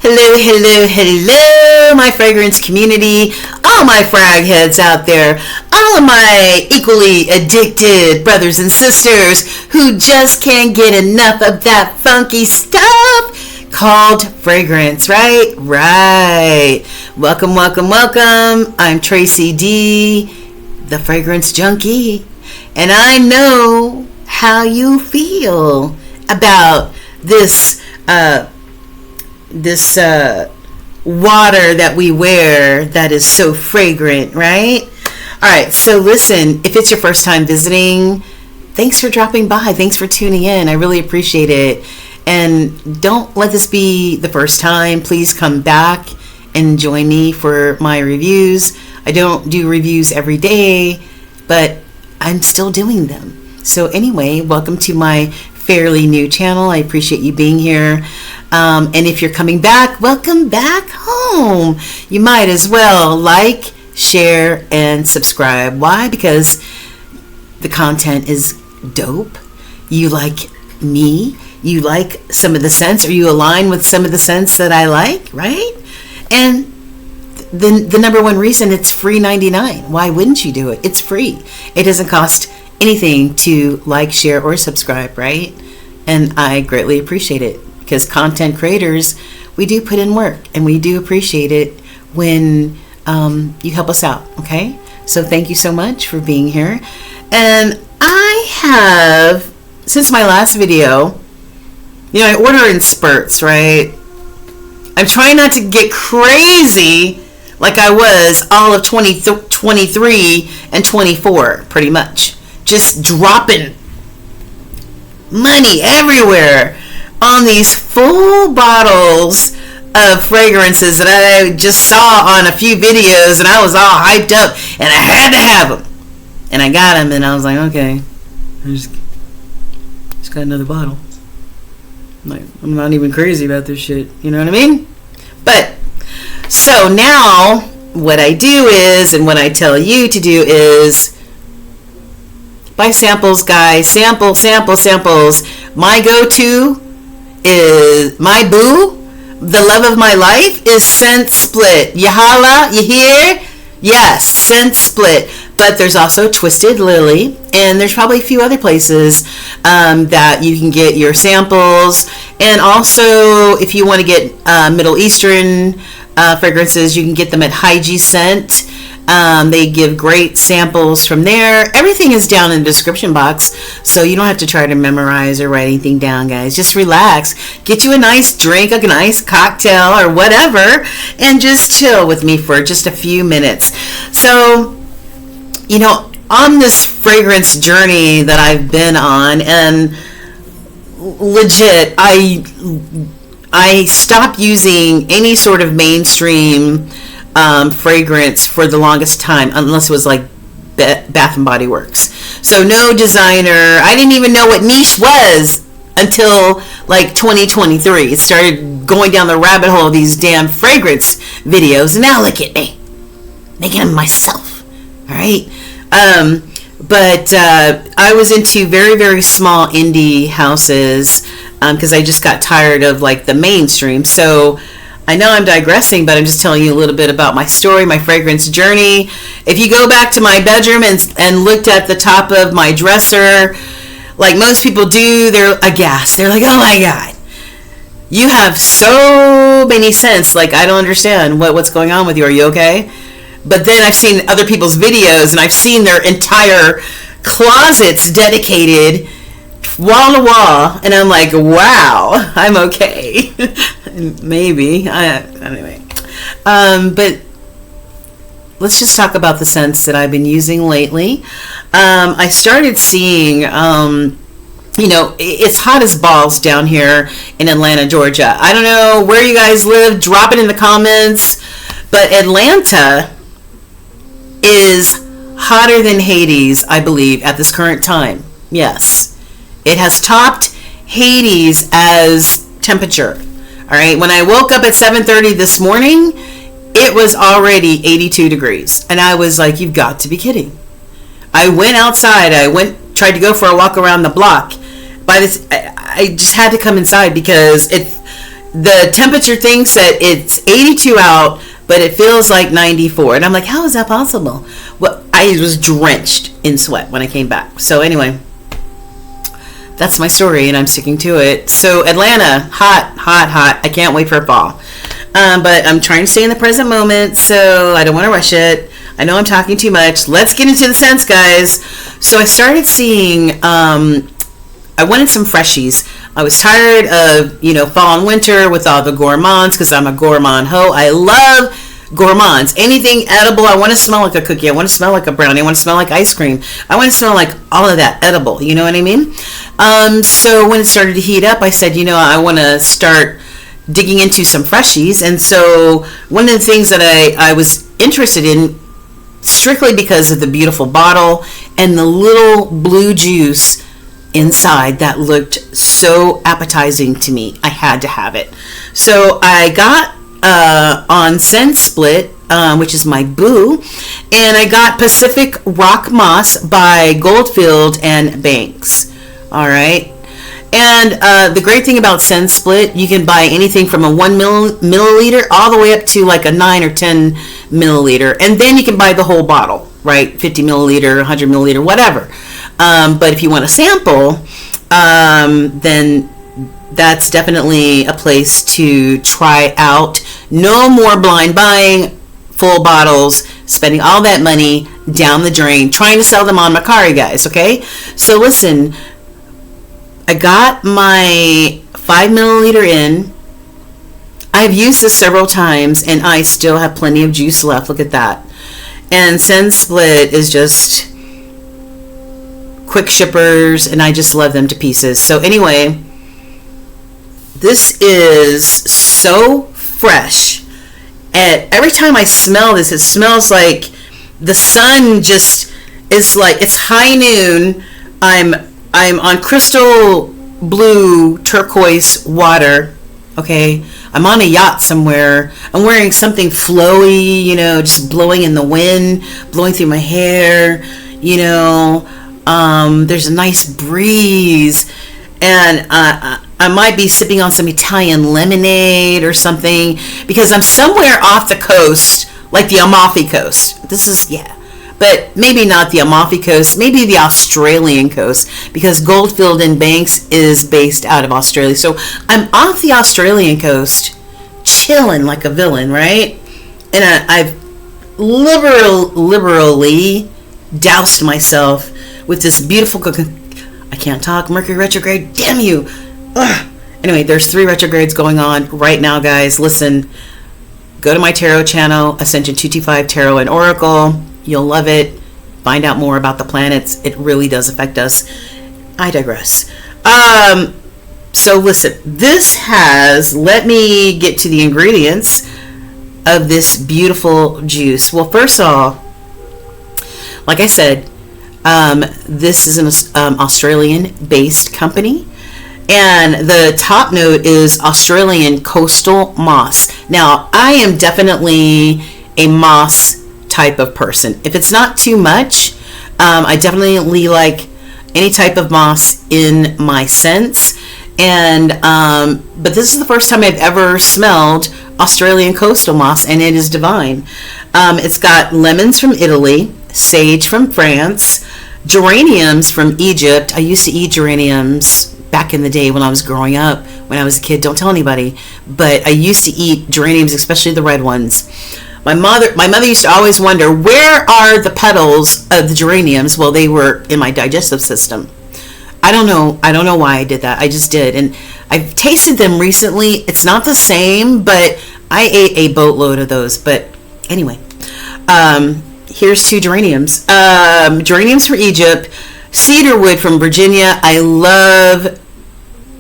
Hello, hello, hello, my fragrance community, all my frag heads out there, all of my equally addicted brothers and sisters who just can't get enough of that funky stuff called fragrance, right? Right. Welcome, welcome, welcome. I'm Tracy Dee, the fragrance junkie, and I know how you feel about this water that we wear that is so fragrant, right? All right, so listen, if it's your first time visiting, thanks for dropping by. Thanks for tuning in. I really appreciate it. And don't let this be the first time. Please come back and join me for my reviews. I don't do reviews every day, but I'm still doing them. So anyway, welcome to my fairly new channel. I appreciate you being here. And if you're coming back, welcome back home. You might as well like, share, and subscribe. Why? Because the content is dope. You like me. You like some of the scents, or you align with some of the scents that I like, right? And the number one reason, it's free 99. Why wouldn't you do it? It's free. It doesn't cost anything to like, share, or subscribe, right? And I greatly appreciate it. Because content creators, we do put in work, and we do appreciate it when you help us out, okay? So thank you so much for being here. And I have, since my last video, I order in spurts, right? I'm trying not to get crazy like I was all of 2023 and 24, pretty much. Just dropping money everywhere on these full bottles of fragrances that I just saw on a few videos, and I was all hyped up, and I had to have them. And I got them, and I was like, okay, I just got another bottle. I'm not even crazy about this shit, you know what I mean? But, so now, what I do is, and what I tell you to do is, buy samples, guys. Samples. My go-to is my boo, the love of my life, is Scent Split. You holla, you hear? Yes, Scent Split. But there's also Twisted Lily, and there's probably a few other places that you can get your samples. And also, if you want to get Middle Eastern fragrances, you can get them at Hygie Scent. They give great samples from there. Everything is down in the description box, so you don't have to try to memorize or write anything down, guys. Just relax. Get you a nice drink, a nice cocktail or whatever, and just chill with me for just a few minutes. So, on this fragrance journey that I've been on, and legit, I stopped using any sort of mainstream fragrance for the longest time, unless it was like Bath and Body Works. So no designer. I didn't even know what niche was until like 2023. It started going down the rabbit hole of these damn fragrance videos, and now look at me making them myself. All right. But I was into very, very small indie houses because I just got tired of like the mainstream. So I know I'm digressing, but I'm just telling you a little bit about my story, my fragrance journey. If you go back to my bedroom and looked at the top of my dresser, like most people do, they're aghast. They're like, oh my God, you have so many scents. Like, I don't understand what's going on with you. Are you okay? But then I've seen other people's videos, and I've seen their entire closets dedicated wall to wall, and I'm like, wow, I'm okay. Maybe. Anyway. But let's just talk about the scents that I've been using lately. I started seeing, it's hot as balls down here in Atlanta, Georgia. I don't know where you guys live. Drop it in the comments. But Atlanta is hotter than Hades, I believe, at this current time. Yes. It has topped Hades as temperature. All right. When I woke up at 7:30 this morning, it was already 82 degrees. And I was like, you've got to be kidding. I went outside. Tried to go for a walk around the block. I just had to come inside because the temperature thinks that it's 82 out, but it feels like 94. And I'm like, how is that possible? Well, I was drenched in sweat when I came back. So anyway, that's my story, and I'm sticking to it. So Atlanta, hot, hot, hot. I can't wait for fall. But I'm trying to stay in the present moment, so I don't want to rush it. I know I'm talking too much. Let's get into the scents, guys. So I started seeing, I wanted some freshies. I was tired of, fall and winter with all the gourmands, because I'm a gourmand hoe. I love gourmands. Anything edible. I want to smell like a cookie. I want to smell like a brownie. I want to smell like ice cream. I want to smell like all of that edible. You know what I mean? So when it started to heat up, I said, I want to start digging into some freshies. And so one of the things that I was interested in, strictly because of the beautiful bottle and the little blue juice inside that looked so appetizing to me, I had to have it. So I got on Scent Split, which is my boo, and I got Pacific Rock Moss by Goldfield and Banks. All right. And the great thing about Scent Split, you can buy anything from a 1 milliliter all the way up to like a 9 or 10 milliliter. And then you can buy the whole bottle, right? 50 milliliter, 100 milliliter, whatever. But if you want a sample, then that's definitely a place to try out. No more blind buying full bottles, spending all that money down the drain, trying to sell them on MERCARI, guys, okay? So listen, I got my 5 milliliter in. I've used this several times, and I still have plenty of juice left. Look at that. And Scent Split is just quick shippers, and I just love them to pieces. So anyway, this is so fresh. And every time I smell this, it smells like the sun just is like, it's high noon. I'm on crystal blue turquoise water, okay? I'm on a yacht somewhere. I'm wearing something flowy, just blowing in the wind, blowing through my hair, there's a nice breeze. And I might be sipping on some Italian lemonade or something, because I'm somewhere off the coast, like the Amalfi Coast. But maybe not the Amalfi Coast, maybe the Australian coast, because Goldfield and Banks is based out of Australia. So I'm off the Australian coast, chilling like a villain, right? And I've liberally doused myself with this beautiful I can't talk, Mercury retrograde, damn you. Ugh. Anyway, there's 3 retrogrades going on right now, guys. Listen, go to my tarot channel, Ascension 225 Tarot and Oracle. You'll love it. Find out more about the planets. It really does affect us. I digress. So listen, let me get to the ingredients of this beautiful juice. Well, first of all, like I said, this is an Australian-based company. And the top note is Australian coastal moss. Now, I am definitely a moss type of person. If it's not too much, I definitely like any type of moss in my scents. And but this is the first time I've ever smelled Australian coastal moss, and it is divine. It's got lemons from Italy, sage from France, geraniums from Egypt. I used to eat geraniums back in the day when I was growing up, when I was a kid. Don't tell anybody, but I used to eat geraniums, especially the red ones. My mother used to always wonder, where are the petals of the geraniums? Well, they were in my digestive system. I don't know why I did that. I just did. And I've tasted them recently. It's not the same, but I ate a boatload of those. But anyway, here's 2 geraniums. Geraniums from Egypt, cedar wood from Virginia. I love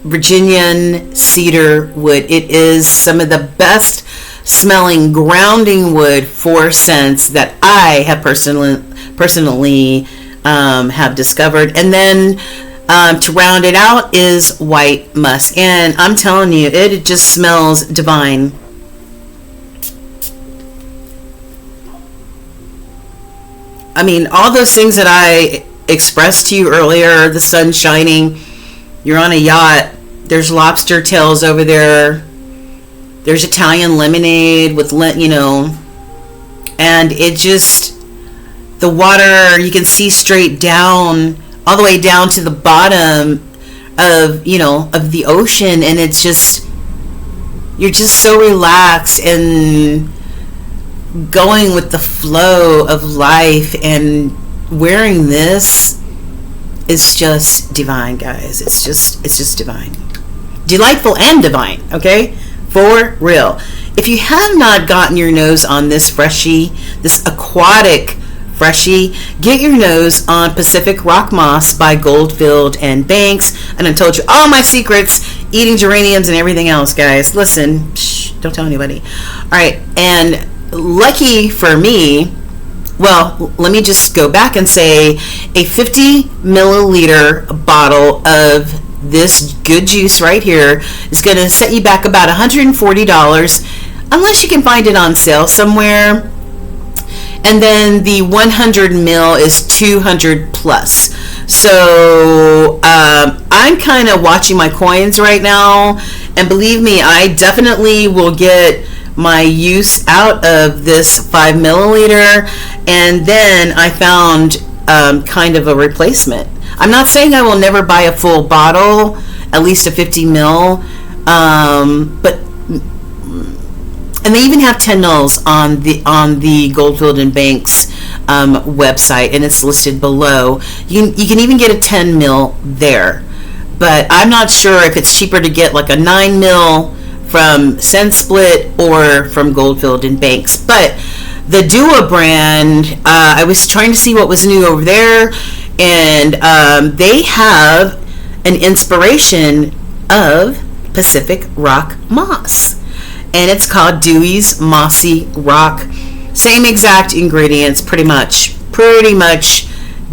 Virginian cedar wood. It is some of the best smelling grounding wood for scents that I have personally have discovered. And then to round it out is white musk, and I'm telling you, it just smells divine. I mean, all those things that I expressed to you earlier, the sun shining, you're on a yacht, there's lobster tails over there, There's Italian lemonade with, and it just, the water, you can see straight down, all the way down to the bottom of, of the ocean. And it's just, you're just so relaxed and going with the flow of life. And wearing this is just divine, guys. It's just divine. Delightful and divine, okay? For real. If you have not gotten your nose on this freshie, this aquatic freshie, get your nose on Pacific Rock Moss by Goldfield and Banks. And I told you all my secrets, eating geraniums and everything else, guys. Listen, shh, don't tell anybody. All right, and lucky for me, well, let me just go back and say a 50 milliliter bottle of this good juice right here is going to set you back about $140, unless you can find it on sale somewhere. And then the 100 mil is 200 plus. So I'm kind of watching my coins right now, and believe me, I definitely will get my use out of this 5 milliliter. And then I found kind of a replacement. I'm not saying I will never buy a full bottle, at least a 50 mil, but, and they even have 10 mils on the Goldfield and Banks website, and it's listed below. You can even get a 10 mil there, but I'm not sure if it's cheaper to get like a 9 mil from SenSplit or from Goldfield and Banks. But the Dua brand, I was trying to see what was new over there, and they have an inspiration of Pacific Rock Moss, and it's called Dewey's Mossy Rock. Same exact ingredients, pretty much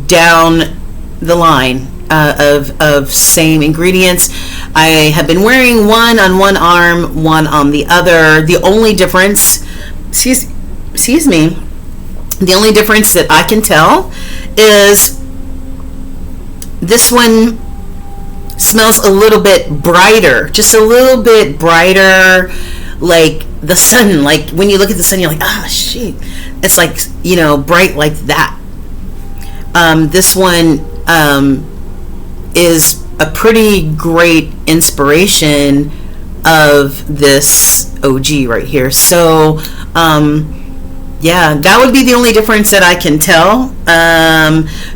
down the line of same ingredients. I have been wearing one on one arm, one on the other. The only difference, excuse me, the only difference that I can tell is this one smells a little bit brighter, just a little bit brighter, like the sun. Like when you look at the sun, you're like, ah, shit. It's like, bright like that. This one is a pretty great inspiration of this OG right here. So, yeah, that would be the only difference that I can tell.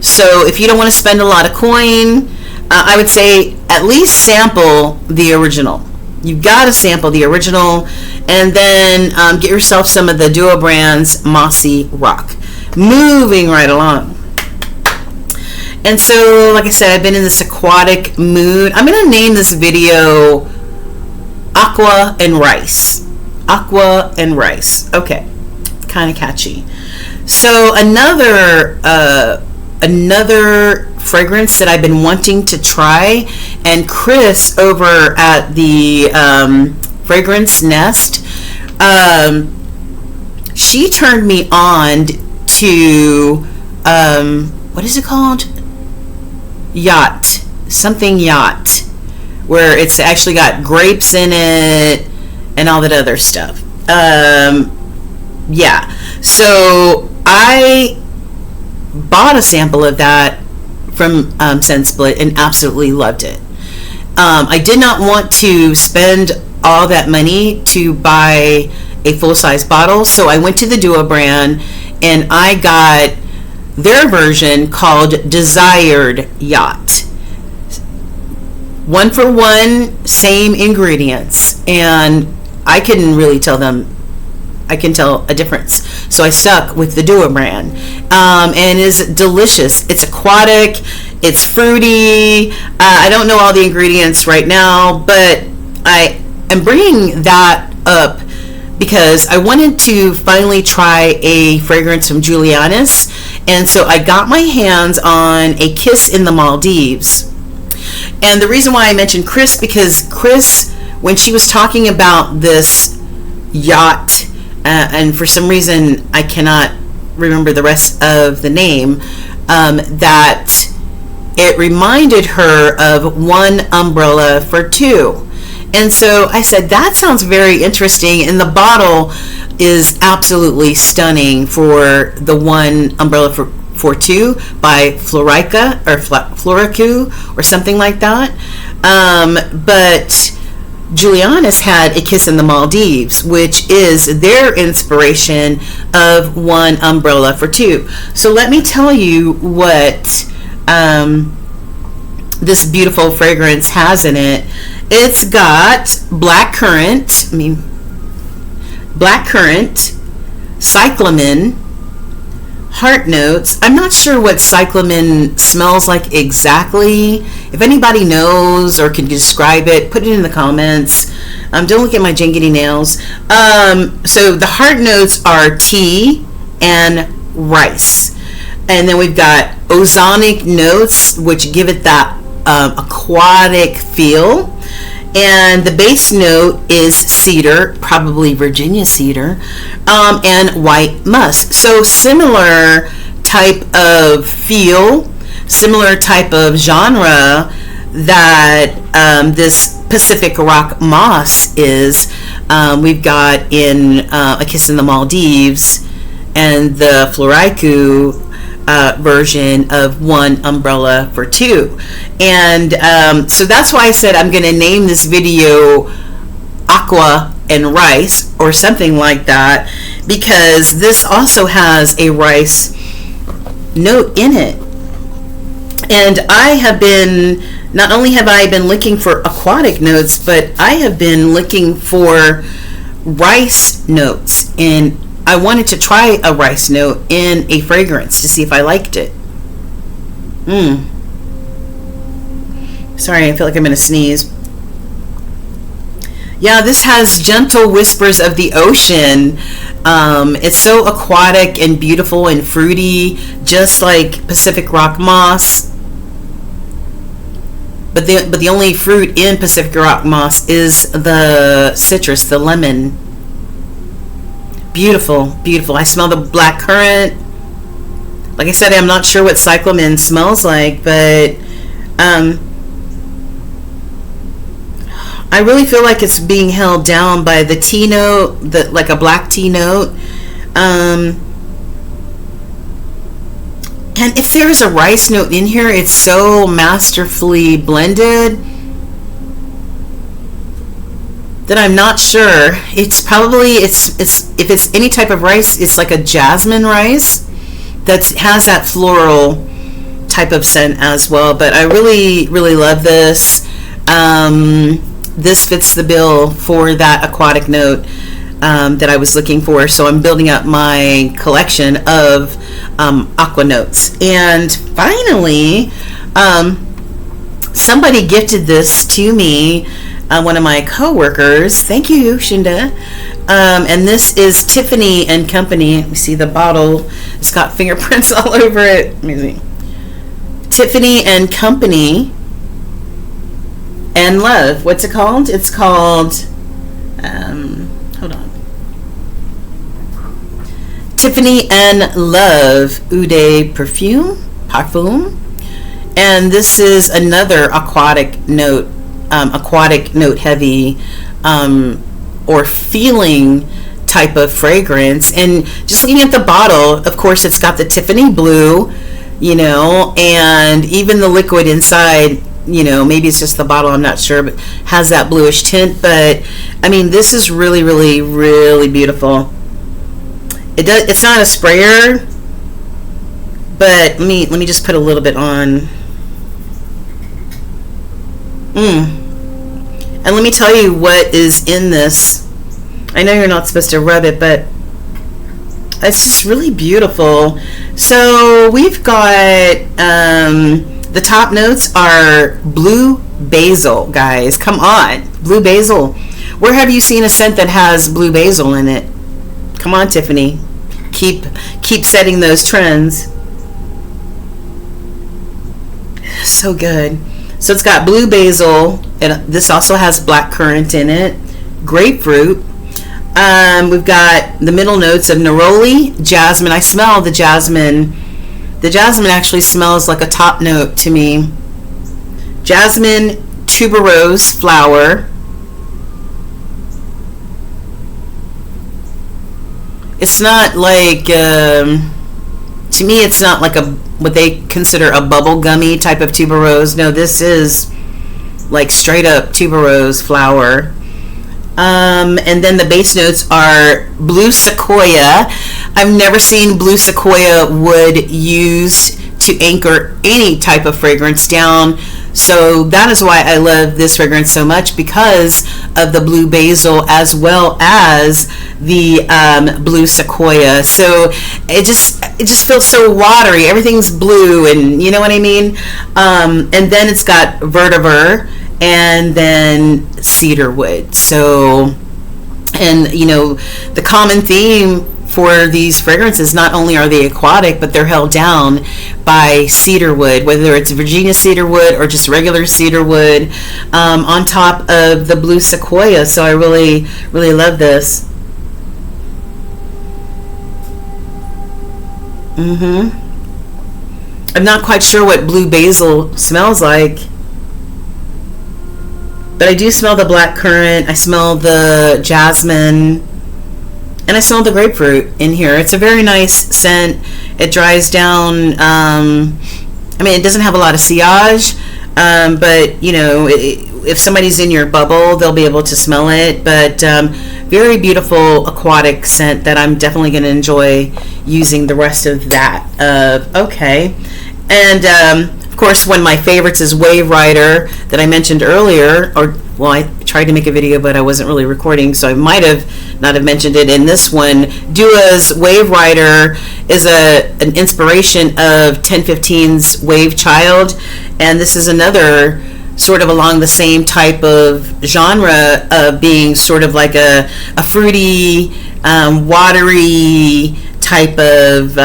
So if you don't want to spend a lot of coin, I would say at least sample the original. You got to sample the original, and then get yourself some of the Duo brand's Mossy Rock. Moving right along. And so, like I said, I've been in this aquatic mood. I'm going to name this video Aqua and Rice. Aqua and Rice. Okay. Kind of catchy. So another fragrance that I've been wanting to try, and Chris over at the Fragrance Nest, she turned me on to what is it called? Yacht, where it's actually got grapes in it and all that other stuff. Yeah, so I bought a sample of that from SenSplit and absolutely loved it. I did not want to spend all that money to buy a full-size bottle, so I went to the Duo brand and I got their version called Desired Yacht. One for one, same ingredients, and I couldn't really tell them. I can tell a difference. So I stuck with the Duo brand. And it's delicious. It's aquatic. It's fruity. I don't know all the ingredients right now, but I am bringing that up because I wanted to finally try a fragrance from Julianis. And so I got my hands on a Kiss in the Maldives. And the reason why I mentioned Chris, because Chris, when she was talking about this yacht, and for some reason I cannot remember the rest of the name, that it reminded her of one umbrella for two. And so I said, that sounds very interesting. And the bottle is absolutely stunning for the one umbrella for two by Florica or Floricu or something like that. But Julianis had A Kiss in the Maldives, which is their inspiration of one umbrella for two. So let me tell you what this beautiful fragrance has in it. It's got black currant, cyclamen, heart notes. I'm not sure what cyclamen smells like exactly. If anybody knows or can describe it, put it in the comments. Don't look at my jingity nails. So the heart notes are tea and rice. And then we've got ozonic notes, which give it that aquatic feel. And the base note is cedar, probably Virginia cedar, and white musk. So similar type of feel, similar type of genre that this Pacific Rock moss is. We've got in A Kiss in the Maldives and the Floricu version of one umbrella for two. And so that's why I said I'm going to name this video Aqua and Rice or something like that, because this also has a rice note in it. And I have been, not only have I been looking for aquatic notes, but I have been looking for rice notes, and I wanted to try a rice note in a fragrance to see if I liked it. Sorry, I feel like I'm going to sneeze. Yeah, this has gentle whispers of the ocean. It's so aquatic and beautiful and fruity, just like Pacific Rock moss. But the only fruit in Pacific Rock moss is the citrus, the lemon. Beautiful, beautiful. I smell the black currant. Like I said, I'm not sure what cyclamen smells like, but I really feel like it's being held down by the tea note, like a black tea note. And if there is a rice note in here, it's so masterfully blended that I'm not sure. It's probably, it's if it's any type of rice, it's like a jasmine rice that has that floral type of scent as well. But I really, really love this. This fits the bill for that aquatic note that I was looking for. So I'm building up my collection of aqua notes. And finally, somebody gifted this to me, one of my co-workers. Thank you, Shinda. And this is Tiffany and Company. Let me see the bottle. It's got fingerprints all over it. Let me see. Tiffany and Company and Love. What's it called? It's called, hold on. Tiffany and Love Eau de Parfum. And this is another aquatic note heavy or feeling type of fragrance. And just looking at the bottle, of course, it's got the Tiffany blue, you know, and even the liquid inside, you know, maybe it's just the bottle, I'm not sure, but has that bluish tint. But I mean, this is really, really, really beautiful. It's not a sprayer, but let me just put a little bit on. And let me tell you what is in this. I know you're not supposed to rub it, but it's just really beautiful. So we've got the top notes are blue basil, guys. Come on, blue basil. Where have you seen a scent that has blue basil in it? Come on, Tiffany. Keep setting those trends. So good. So it's got blue basil, and this also has black currant in it, grapefruit. We've got the middle notes of neroli, jasmine. I smell the jasmine. The jasmine actually smells like a top note to me. Jasmine, tuberose flower, It's not like, to me, it's not like what they consider a bubble gummy type of tuberose. No, this is like straight up tuberose flower. And then the base notes are blue sequoia. I've never seen blue sequoia wood used to anchor any type of fragrance down. So that is why I love this fragrance so much, because of the blue basil as well as the blue sequoia. So it just feels so watery. Everything's blue, and you know what I mean. And then it's got vetiver and then cedar wood. So, and you know, the common theme for these fragrances, not only are they aquatic, but they're held down by cedar wood, whether it's Virginia cedar wood or just regular cedar wood, on top of the blue sequoia. So I really, really love this. I'm not quite sure what blue basil smells like, but I do smell the black currant, I smell the jasmine, and I smell the grapefruit in here. It's a very nice scent. It dries down. I mean, it doesn't have a lot of sillage, but you know, if somebody's in your bubble, they'll be able to smell it. But very beautiful aquatic scent that I'm definitely going to enjoy using the rest of that. Okay. And of course, one of my favorites is Wave Rider that I mentioned earlier, or well, I tried to make a video, but I wasn't really recording, so I might have not have mentioned it in this one. Dua's Wave Rider is an inspiration of 1015's Wave Child, and this is another sort of along the same type of genre of being sort of like a fruity, watery type of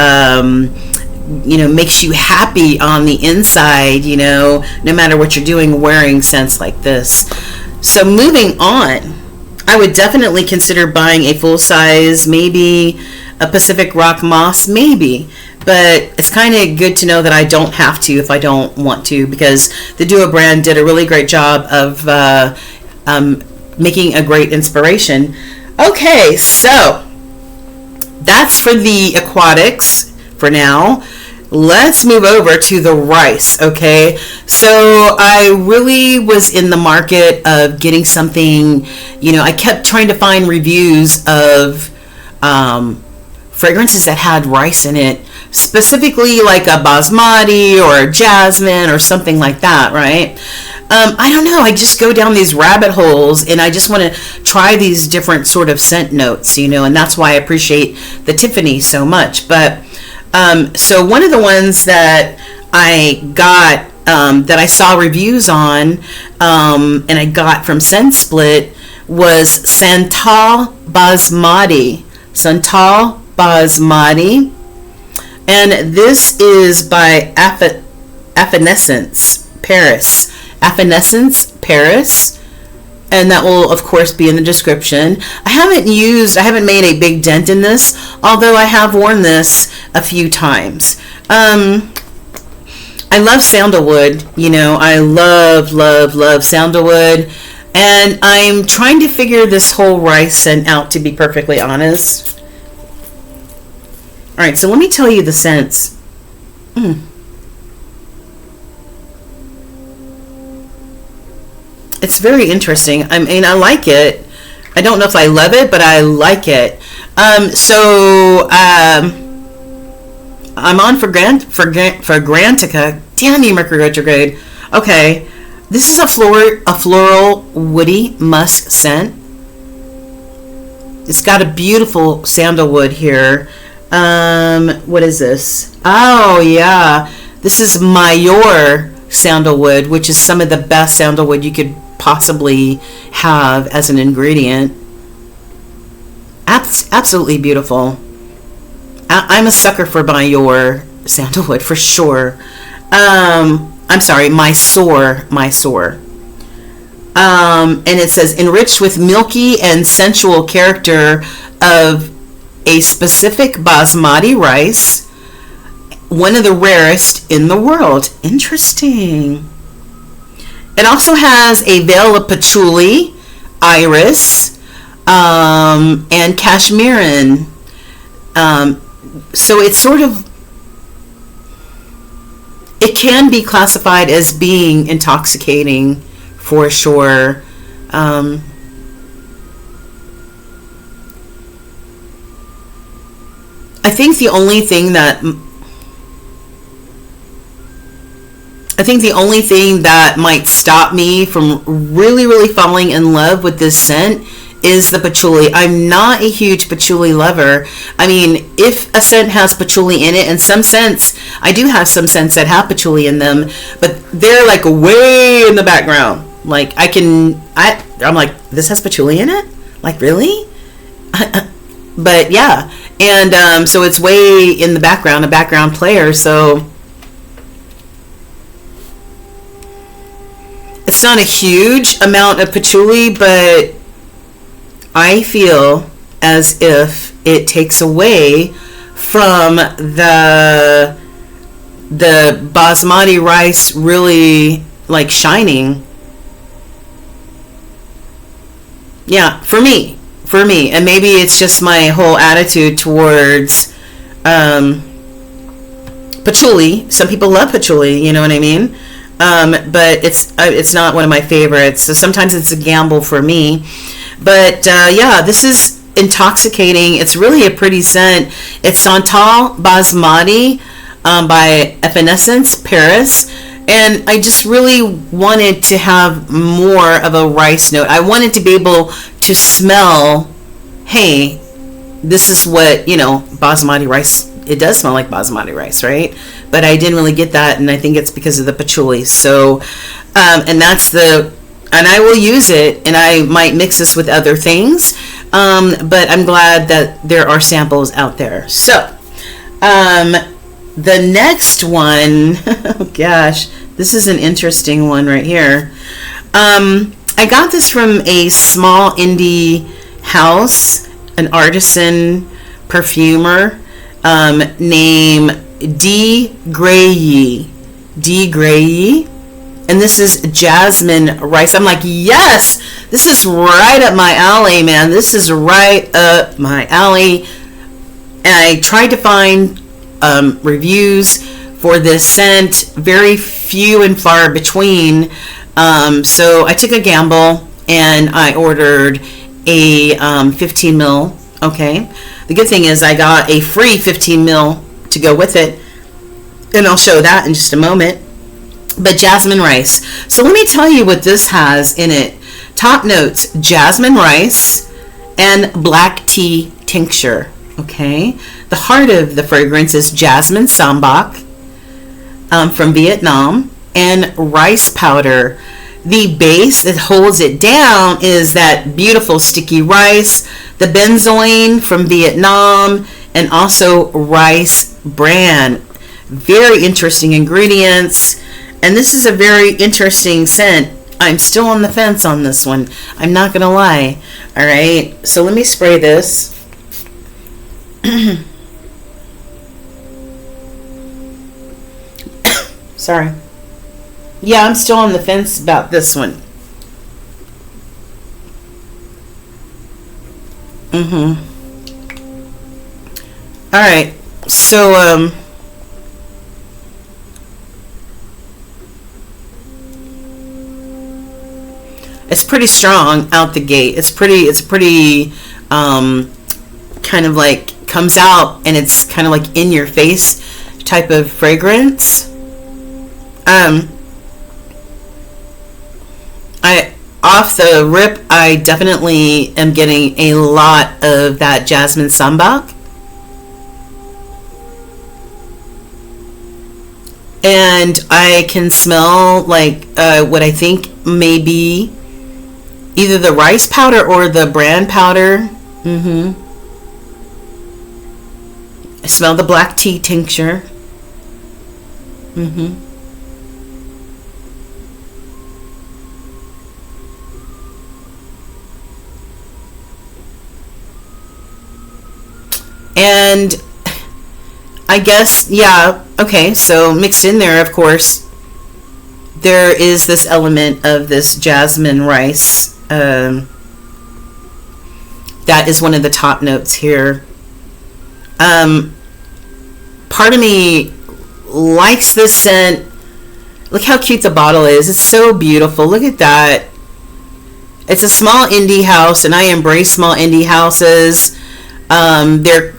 you know, makes you happy on the inside, you know, no matter what you're doing, wearing scents like this. So moving on, I would definitely consider buying a full size, maybe a Pacific Rock Moss, maybe, but it's kind of good to know that I don't have to if I don't want to, because the Dua brand did a really great job of making a great inspiration. Okay, so that's for the aquatics for now. Let's move over to the rice. Okay, so I really was in the market of getting something, you know, I kept trying to find reviews of fragrances that had rice in it, specifically like a Basmati or a Jasmine or something like that, right? I don't know, I just go down these rabbit holes and I just want to try these different sort of scent notes, you know, and that's why I appreciate the Tiffany so much. But so one of the ones that I got, that I saw reviews on, and I got from ScentSplit, was Santal Basmati. Santal Basmati. And this is by Affinessence Paris. Affinessence Paris. And that will, of course, be in the description. I haven't made a big dent in this, although I have worn this a few times. I love sandalwood, you know, I love, love, love sandalwood. And I'm trying to figure this whole rice scent out, to be perfectly honest. All right, so let me tell you the scents. It's very interesting. I mean, I like it. I don't know if I love it, but I like it. So I'm on for Grantica. Damn you, Mercury retrograde. Okay, this is a floral, woody musk scent. It's got a beautiful sandalwood here. What is this? Oh yeah, this is Mayor sandalwood, which is some of the best sandalwood you could possibly have as an ingredient. Absolutely beautiful. I'm a sucker for Mayor sandalwood for sure. I'm sorry, Mysore. And it says enriched with milky and sensual character of a specific basmati rice, one of the rarest in the world. Interesting. It also has a veil of patchouli, iris, and cashmerean. So it's sort of, it can be classified as being intoxicating for sure. I think the only thing that might stop me from really falling in love with this scent is the patchouli. I'm not a huge patchouli lover. I mean, if a scent has patchouli in it, and some scents, I do have some scents that have patchouli in them, but they're like way in the background. Like I'm like, this has patchouli in it? Like, really? But yeah. And so it's way in the background, a background player. So it's not a huge amount of patchouli, but I feel as if it takes away from the basmati rice really like shining. Yeah, for me. And maybe it's just my whole attitude towards patchouli. Some people love patchouli, you know what I mean? But it's not one of my favorites. So sometimes it's a gamble for me. But yeah, this is intoxicating. It's really a pretty scent. It's Santal Basmati by Affinessence, Paris. And I just really wanted to have more of a rice note. I wanted to be able to smell, hey, this is what, basmati rice, it does smell like basmati rice, right? But I didn't really get that, and I think it's because of the patchouli. So, and I will use it, and I might mix this with other things, but I'm glad that there are samples out there. So, the next one, oh gosh, this is an interesting one right here. I got this from a small indie house, an artisan perfumer named Grayi. Grayi. And this is jasmine rice. I'm like, yes, this is right up my alley, man. This is right up my alley. And I tried to find reviews for this scent, very few and far between. So I took a gamble and I ordered a 15 mil. Okay. The good thing is I got a free 15 mil to go with it. And I'll show that in just a moment. But jasmine rice. So let me tell you what this has in it. Top notes, jasmine rice and black tea tincture. Okay. The heart of the fragrance is jasmine sambac from Vietnam and rice powder. The base that holds it down is that beautiful sticky rice, the benzoin from Vietnam, and also rice bran. Very interesting ingredients. And this is a very interesting scent. I'm still on the fence on this one. I'm not going to lie. All right. So let me spray this. Sorry. Yeah, I'm still on the fence about this one. All right. So it's pretty strong out the gate. It's pretty kind of like comes out and it's kind of like in your face type of fragrance. Off the rip, I definitely am getting a lot of that jasmine sambac. And I can smell like what I think may be either the rice powder or the bran powder. I smell the black tea tincture. And I guess, yeah, okay, so mixed in there, of course, there is this element of this jasmine rice. That is one of the top notes here. Part of me likes this scent. Look how cute the bottle is. It's so beautiful. Look at that. It's a small indie house, and I embrace small indie houses. They're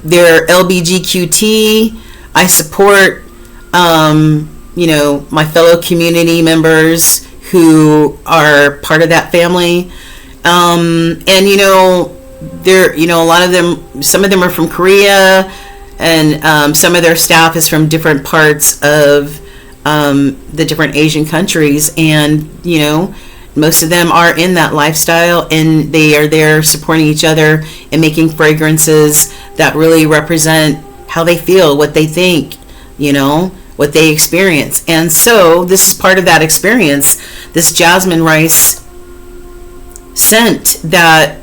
LBGQT. I support, my fellow community members who are part of that family. And they're, a lot of them, some of them are from Korea, and some of their staff is from different parts of the different Asian countries, and most of them are in that lifestyle, and they are there supporting each other and making fragrances that really represent how they feel, what they think, what they experience. And so this is part of that experience, this jasmine rice scent that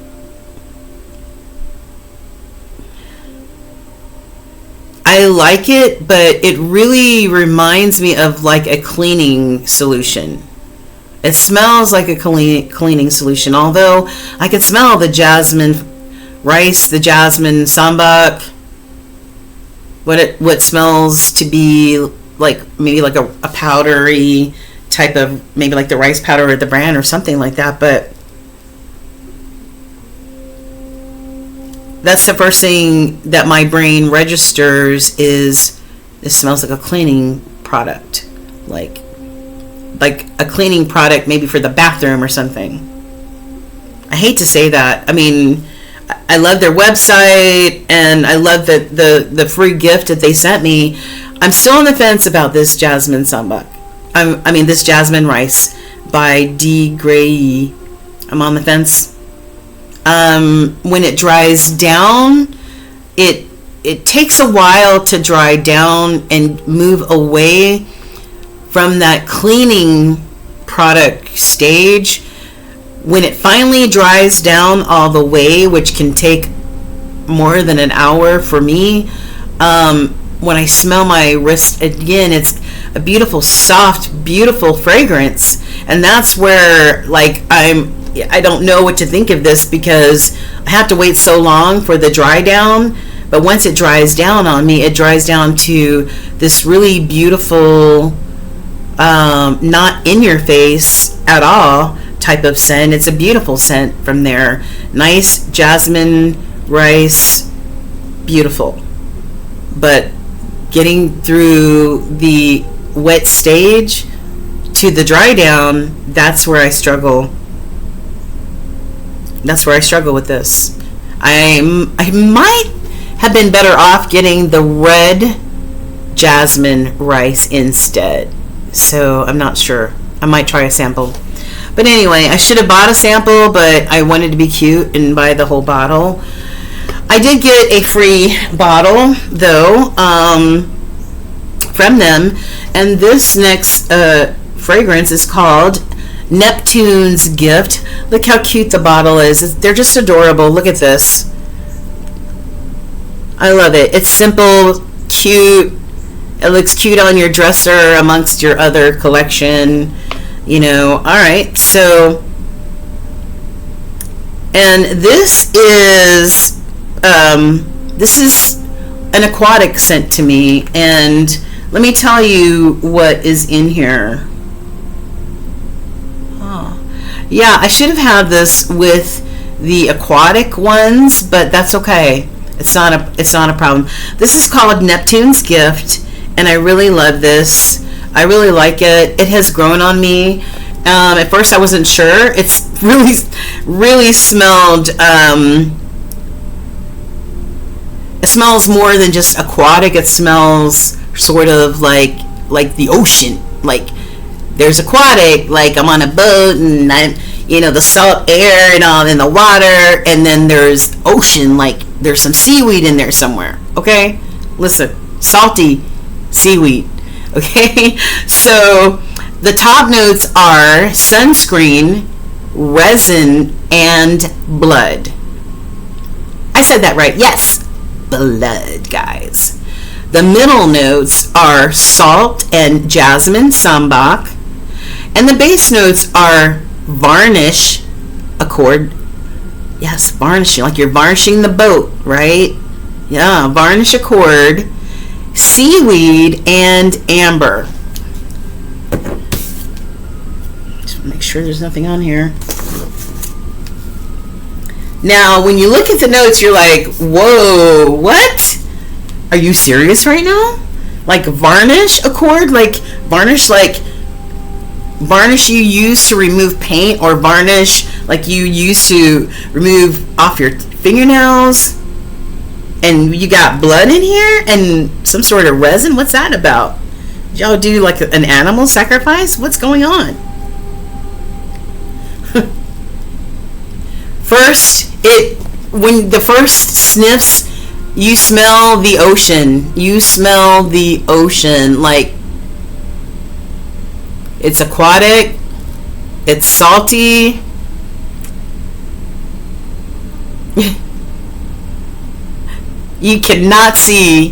I like it, but it really reminds me of like a cleaning solution. It smells like a cleaning solution, although I can smell the jasmine rice, the jasmine sambac, what smells to be like maybe like a powdery type of, maybe like the rice powder or the bran or something like that. But that's the first thing that my brain registers is it smells like a cleaning product, like a cleaning product maybe for the bathroom or something. I hate to say that. I mean, I love their website, and I love the free gift that they sent me. I'm still on the fence about this jasmine sambac. This jasmine rice by Grayi. I'm on the fence. When it dries down, it takes a while to dry down and move away from that cleaning product stage. When it finally dries down all the way, which can take more than an hour for me, when I smell my wrist again, it's a beautiful, soft, beautiful fragrance. And that's where, like, I don't know what to think of this, because I have to wait so long for the dry down. But once it dries down on me, it dries down to this really beautiful, not in your face at all type of scent. It's a beautiful scent from there. Nice jasmine rice, beautiful. But getting through the wet stage to the dry down, that's where I struggle. That's where I struggle with this. I might have been better off getting the red jasmine rice instead. So I'm not sure. I might try a sample. But anyway, I should have bought a sample, but I wanted to be cute and buy the whole bottle. I did get a free bottle, though, from them. And this next fragrance is called Neptune's Gift. Look how cute the bottle is. They're just adorable. Look at this. I love it. It's simple, cute. It looks cute on your dresser amongst your other collection. All right. So, and this is an aquatic scent to me. And let me tell you what is in here. Yeah, I should have had this with the aquatic ones, but that's okay. It's not a problem. This is called Neptune's Gift, and I really love this. I really like it. It has grown on me. At first, I wasn't sure. It's really smelled. It smells more than just aquatic. It smells sort of like the ocean. Like, there's aquatic, like I'm on a boat and the salt air and all in the water, and then there's ocean, like there's some seaweed in there somewhere. Okay, listen, salty seaweed. Okay, so the top notes are sunscreen, resin, and blood. I said that right. Yes, blood, guys. The middle notes are salt and jasmine sambac. And the base notes are varnish, accord. Yes, varnishing, like you're varnishing the boat, right? Yeah, varnish accord, seaweed, and amber. Just make sure there's nothing on here. Now, when you look at the notes, you're like, whoa, what? Are you serious right now? Like varnish accord? Like varnish you use to remove paint, or varnish like you use to remove off your fingernails? And you got blood in here and some sort of resin? What's that about? Did y'all do like an animal sacrifice? What's going on? When the first sniffs, you smell the ocean. You smell the ocean. Like, it's aquatic, it's salty. You cannot see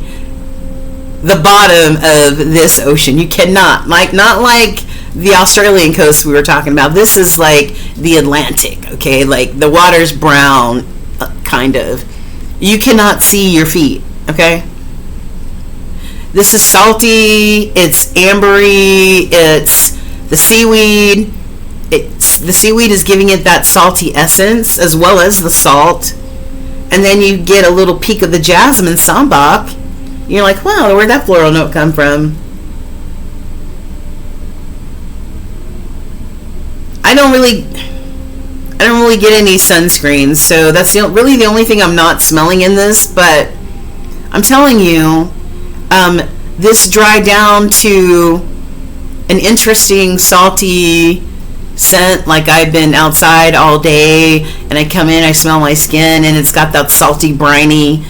the bottom of this ocean. You cannot. Not like the Australian coast we were talking about. This is like the Atlantic, okay? Like the water's brown, kind of. You cannot see your feet, okay? This is salty, it's ambery, it's the seaweed. The seaweed is giving it that salty essence as well as the salt. And then you get a little peek of the jasmine sambac. You're like, wow, where'd that floral note come from? I don't really get any sunscreens, so that's really the only thing I'm not smelling in this. But I'm telling you, this dried down to an interesting salty scent. Like I've been outside all day and I come in, I smell my skin, and it's got that salty, briny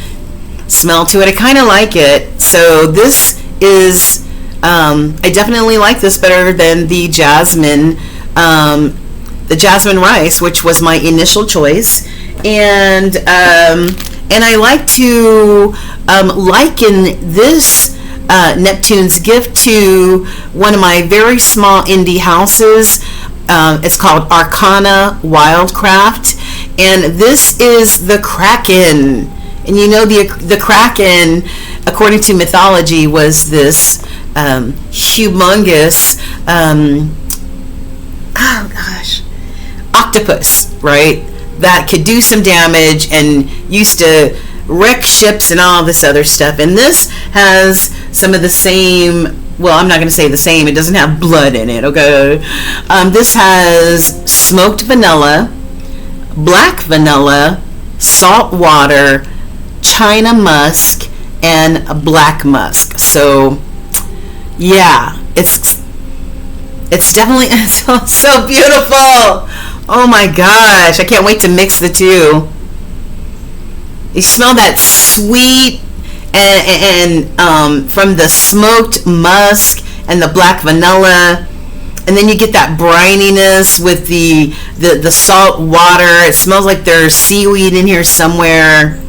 smell to it. I kind of like it. So this is, I definitely like this better than the jasmine rice, which was my initial choice. And I like to liken this Neptune's gift to one of my very small indie houses. It's called Arcana Wildcraft, and this is the Kraken. And you know, the Kraken, according to mythology, was this humongous octopus, right, that could do some damage and used to wreck ships and all this other stuff. And this has some of the same, well, I'm not going to say the same, it doesn't have blood in it, okay? This has smoked vanilla, black vanilla, salt water, China musk, and black musk. So yeah, it's definitely so beautiful. Oh my gosh, I can't wait to mix the two. You smell that sweet and from the smoked musk and the black vanilla, and then you get that brininess with the salt water. It smells like there's seaweed in here somewhere.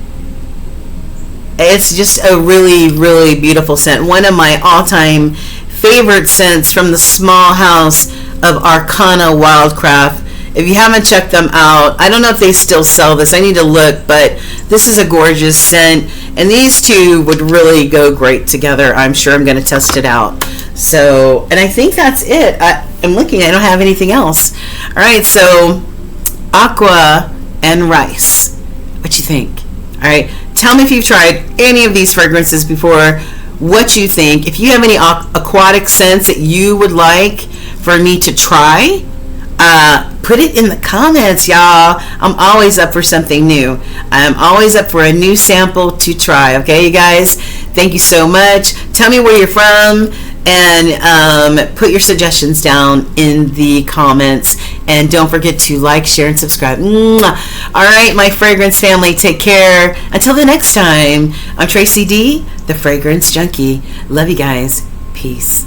It's just a really, really beautiful scent. One of my all-time favorite scents from the small house of Arcana Wildcraft. If you haven't checked them out, I don't know if they still sell this. I need to look, but this is a gorgeous scent, and these two would really go great together. I'm sure. I'm going to test it out. So, and I think that's it. I'm looking. I don't have anything else. All right, so Aqua and rice. What you think? All right, tell me if you've tried any of these fragrances before, what you think. If you have any aquatic scents that you would like for me to try, put it in the comments, y'all. I'm always up for something new. I'm always up for a new sample to try. Okay, you guys, thank you so much. Tell me where you're from, and put your suggestions down in the comments, and don't forget to like, share, and subscribe. Mwah. All right, my fragrance family, take care until the next time. I'm Tracy Dee, the fragrance junkie. Love you guys. Peace.